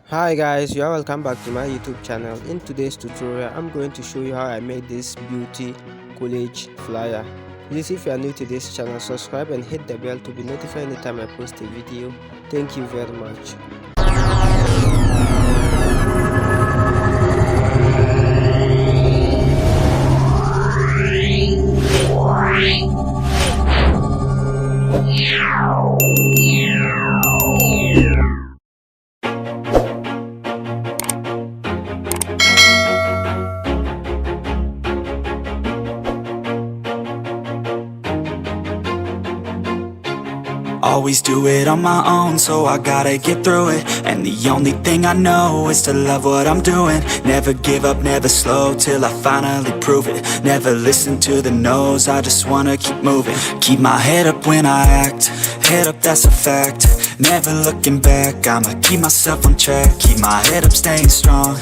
Hi guys, you are welcome back to my YouTube channel. In today's tutorial, I'm going to show you how I made this beauty college flyer. Please, if you are new to this channel, subscribe and hit the bell to be notified anytime I post a video. Thank you very much. Always do it on my own, so I gotta get through it. And the only thing I know is to love what I'm doing. Never give up, never slow, till I finally prove it. Never listen to the no's, I just wanna keep moving. Keep my head up when I act, head up, that's a fact. Never looking back, I'ma keep myself on track. Keep my head up, staying strong,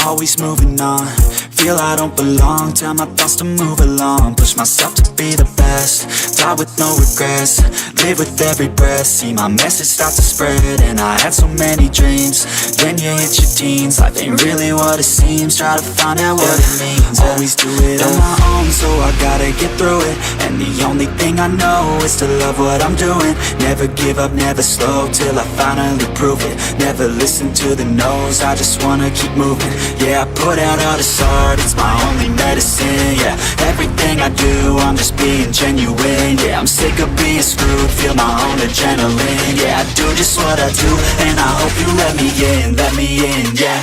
always moving on. Feel I don't belong, tell my thoughts to move along. Push myself to be the best, die with no regrets. Live with every breath, see my message start to spread. And I had so many dreams, then you hit your teens. Life ain't really what it seems, try to find out what it means. Always do it on my own, so I gotta get through it. And the only thing I know is to love what I'm doing. Never give up, never slow, till I finally prove it. Never listen to the no's, I just wanna keep moving. Yeah, I put out all this art, it's my only medicine. Yeah, everything I do, I'm just being genuine. Yeah, I'm sick of being screwed, feel my own adrenaline. Yeah, I do just what I do, and I hope you let me in, yeah.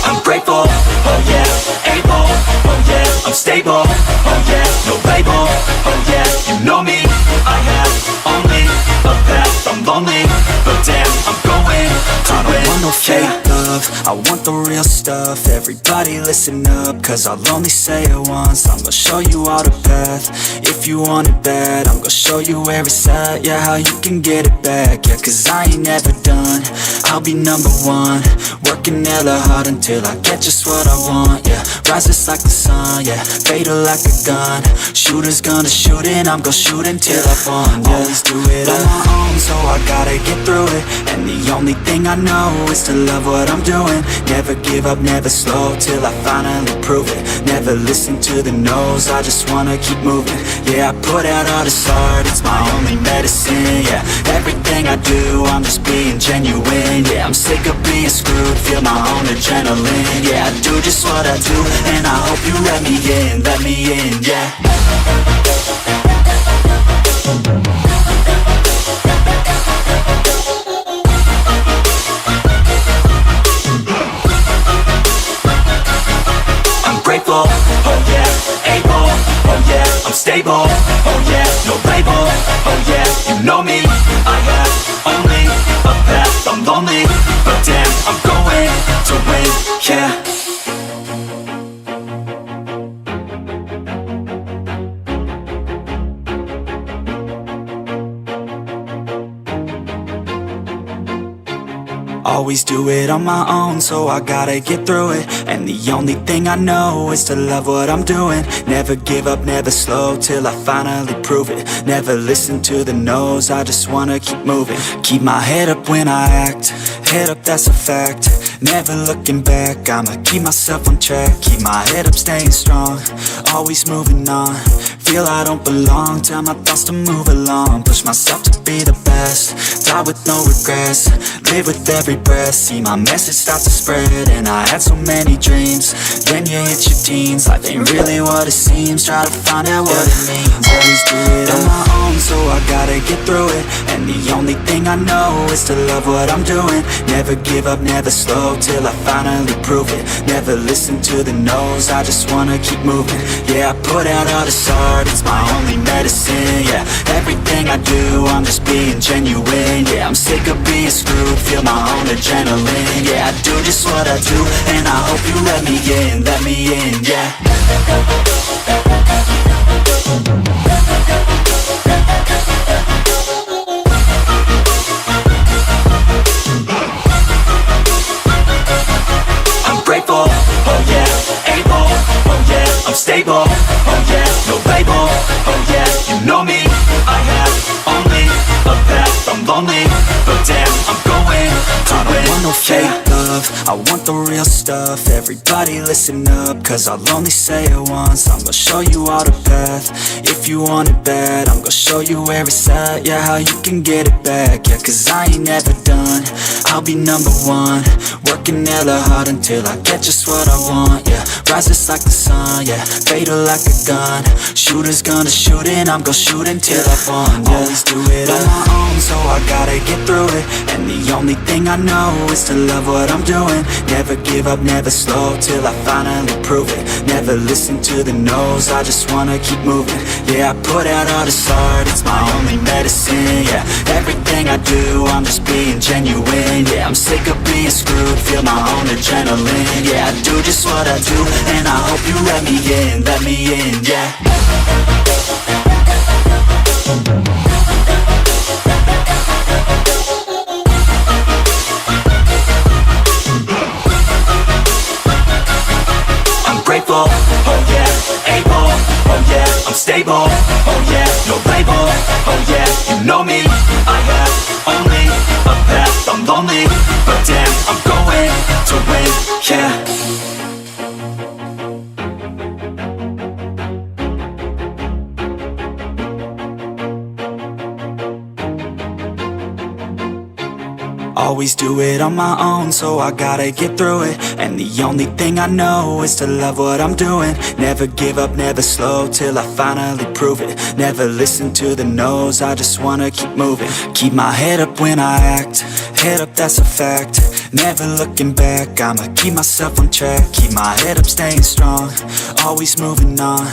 I'm grateful, oh yeah, able, oh yeah, I'm stable, oh yeah, no label, oh yeah, you know me, I have only a path, I'm lonely, but damn, I'm going to win. I don't want no fake love, I want the real stuff. Everybody listen up, cause I'll only say it once. I'm gonna show you all the path, if you want it bad. I'm gonna show you where it's at, yeah, how you can get it back. Yeah, cause I ain't never done, I'll be number one. Working hella hard until I get just what I want, yeah. Rises like the sun, yeah, fatal like a gun. Shooter's gonna shoot and I'm gonna shoot until I won, yeah. Always do it on my own, so I gotta get through it. And the only thing I know is to love what I'm doing. Never give up, never slow, till I finally prove it. Never listen to the no's, I just wanna keep moving. Yeah, I put out all this art, it's my only medicine. Yeah, everything I do, I'm just being genuine. Yeah, I'm sick of being screwed, feel my own adrenaline. Yeah, I do just what I do, and I hope you let me in, yeah. I'm grateful, oh yeah, able, oh yeah, I'm stable, oh yeah, no label, oh yeah, you know me, I have only a path, I'm lonely, but damn, I'm going to win, yeah. Always do it on my own, so I gotta get through it. And the only thing I know is to love what I'm doing. Never give up, never slow, till I finally prove it. Never listen to the no's, I just wanna keep moving. Keep my head up when I act, head up, that's a fact. Never looking back, I'ma keep myself on track. Keep my head up, staying strong, always moving on. Feel I don't belong, tell my thoughts to move along. Push myself to be the best, die with no regrets. Live with every breath, see my message start to spread. And I had so many dreams, then you hit your teens. Life ain't really what it seems, try to find out what it means. Always do it on my own, so I gotta get through it. And the only thing I know is to love what I'm doing. Never give up, never slow, till I finally prove it. Never listen to the no's, I just wanna keep moving. Yeah, I put out all this art, it's my only medicine. Yeah, everything I do, I'm just being genuine. Yeah, I'm sick of being screwed, feel my own adrenaline. Yeah, I do just what I do, and I hope you let me in, yeah. I'm grateful, oh yeah, able, stable, oh yeah, no label, oh yeah, you know me. I have only a path, I'm lonely, but damn, I'm going to win. I don't want no fake love, I want the real stuff. Everybody listen up, cause I'll only say it once. I'm gonna show you all the path. If you want it bad, I'm gonna show you where it's at. Yeah, how you can get it back. Yeah, cause I ain't never done, I'll be number one. Working hella hard until I get just what I want. Yeah, rises like the sun, yeah, fatal like a gun. Shooter's gonna shoot and I'm gonna shoot until I won. Yeah, always do it on my own, so I gotta get through it. And the only thing I know is to love what I'm doing. Never give up, never slow, till I finally prove it. Never listen to the no's, I just wanna keep moving. Yeah, I put out all this art, it's my only medicine. Yeah, everything I do, I'm just being genuine. Yeah, I'm sick of being screwed, feel my own adrenaline. Yeah, I do just what I do, and I hope you let me in, yeah. Grateful, oh yeah, able, oh yeah, I'm stable, oh yeah, no label, oh yeah, you know me. I have only a path, I'm lonely, but damn, I'm going to win, yeah. Always do it on my own, so I gotta get through it. And the only thing I know is to love what I'm doing. Never give up, never slow, till I finally prove it. Never listen to the no's, I just wanna keep moving. Keep my head up when I act, head up, that's a fact. Never looking back, I'ma keep myself on track. Keep my head up, staying strong, always moving on.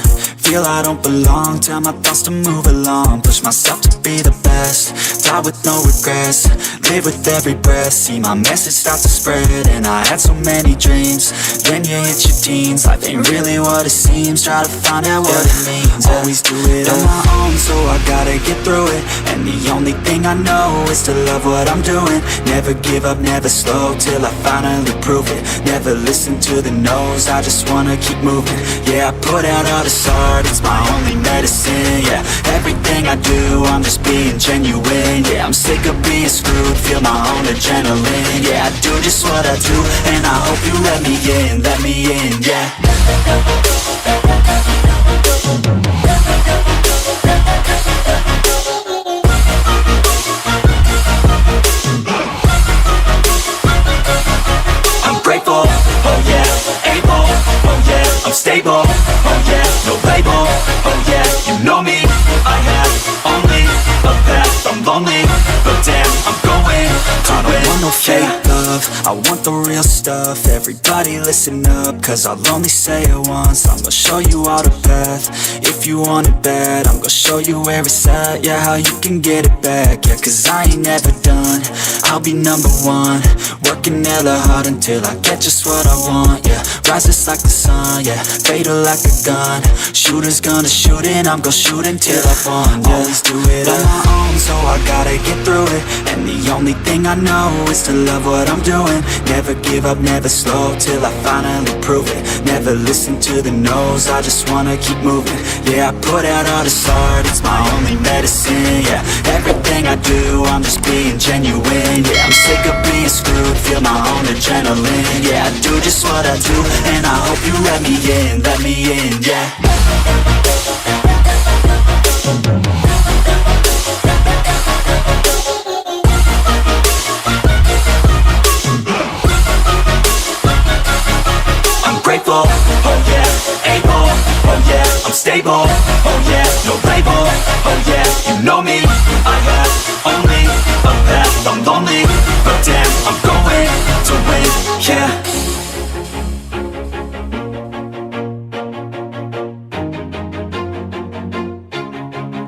Feel I don't belong, tell my thoughts to move along. Push myself to be the best, die with no regrets. Live with every breath, see my message start to spread. And I had so many dreams, then you hit your teens. Life ain't really what it seems, try to find out what it means. Always do it on my own, so I gotta get through it. And the only thing I know is to love what I'm doing. Never give up, never slow, till I finally prove it. Never listen to the no's, I just wanna keep moving. Yeah, I put out all this art, it's my only medicine. Yeah, everything I do, I'm just being genuine. Yeah, I'm sick of being screwed, feel my own adrenaline. Yeah, I do just what I do, and I hope you let me in, yeah. I'm grateful, oh yeah, able, oh yeah, I'm stable, oh yeah, no label, oh yeah, you know me. I have only a path, I'm lonely, but damn, I'm going to win. I don't want no fake love, I want the real stuff. Everybody listen up, cause I'll only say it once. I'm gonna show you all the path. If you want it bad, I'm gonna show you where it's at. Yeah, how you can get it back. Yeah, cause I ain't never done, I'll be number one. Working hella hard until I get just what I want. Yeah, rises like the sun, yeah, fatal like a gun. Shooter's gonna shoot and I'm gonna shoot until I won. Yeah, always do it on my own, so I gotta get through it. And the only thing I know is to love what I'm doing. Never give up, never slow, till I finally prove it. Never listen to the no's, I just wanna keep moving. Yeah, I put out all this art, it's my only medicine. Yeah, everything I do, I'm just being genuine. Yeah, I'm sick of being screwed, feel my own adrenaline. Yeah, I do just what I do, and I hope you let me in, yeah. I'm grateful, oh yeah, able, oh yeah, I'm stable, oh yeah, no label, oh yeah, you know me. I have only a path, I'm lonely, but damn, I'm going to win, yeah.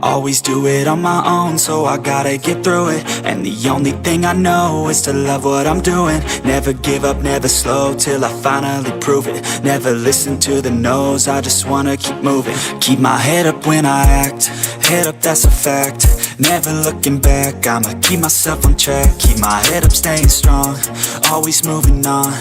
Always do it on my own, so I gotta get through it. And the only thing I know is to love what I'm doing. Never give up, never slow, till I finally prove it. Never listen to the no's, I just wanna keep moving. Keep my head up when I act, head up, that's a fact. Never looking back, I'ma keep myself on track. Keep my head up, staying strong, always moving on.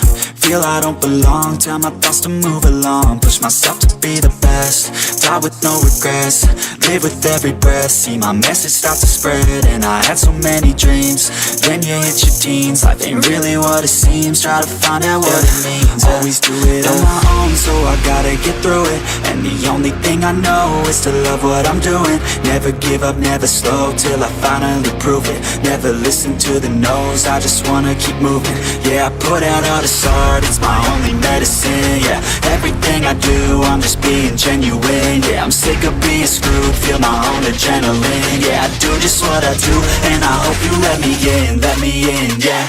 feel I don't belong, tell my thoughts to move along, push myself to be the best, die with no regrets, live with every breath, see my message start to spread, and I had so many dreams, then you hit your teens, life ain't really what it seems, try to find out what it means, always do it on my own, so I gotta get through it, and the only thing I know is to love what I'm doing, never give up, never slow, till I finally prove it, never listen to the no's, I just wanna keep moving, yeah, I put out all this art, it's my only medicine, yeah, everything I do, I'm just being genuine, yeah, I'm sick of being screwed, feel my own adrenaline, yeah, I do just what I do, and I hope you let me in, yeah.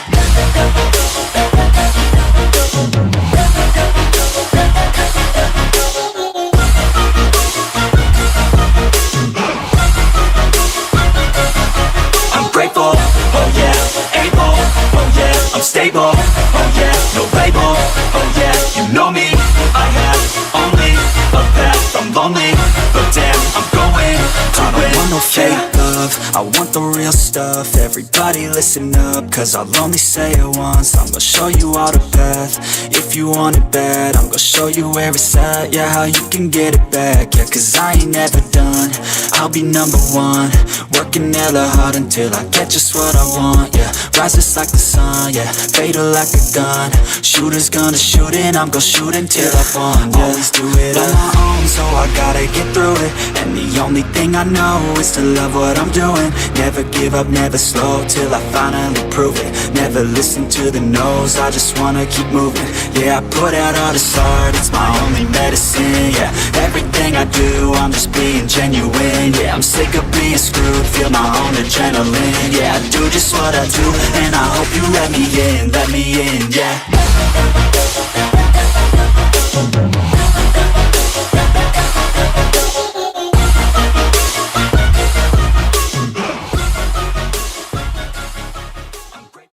I'm grateful, oh yeah, able, oh yeah, I'm stable, oh yeah, no label, oh yeah, you know me, I have only a path, I'm lonely, but damn, I'm going to win. I don't want no fake love, I want the real stuff, everybody listen up, cause I'll only say it once, I'm gonna show you all the path, if you want it bad, I'm gonna show you where it's at, yeah, how you can get it back, yeah, cause I ain't never done, I'll be number one, working hella hard until I get just what I want, yeah, rises like the sun, yeah, fatal like a gun, shooters gonna shoot and I'm gonna shoot until I won, yeah. Always do it on my own, so I gotta get through it, and the only thing I know is to love what I'm doing, never give up, never slow, till I finally prove it, never listen to the no's, I just wanna keep moving, yeah, I put out all this art, it's my only medicine, yeah, everything I do, I'm just being genuine, yeah, I'm sick of being screwed, feel my own adrenaline, yeah, I do just what I do, and I hope you let me in, yeah.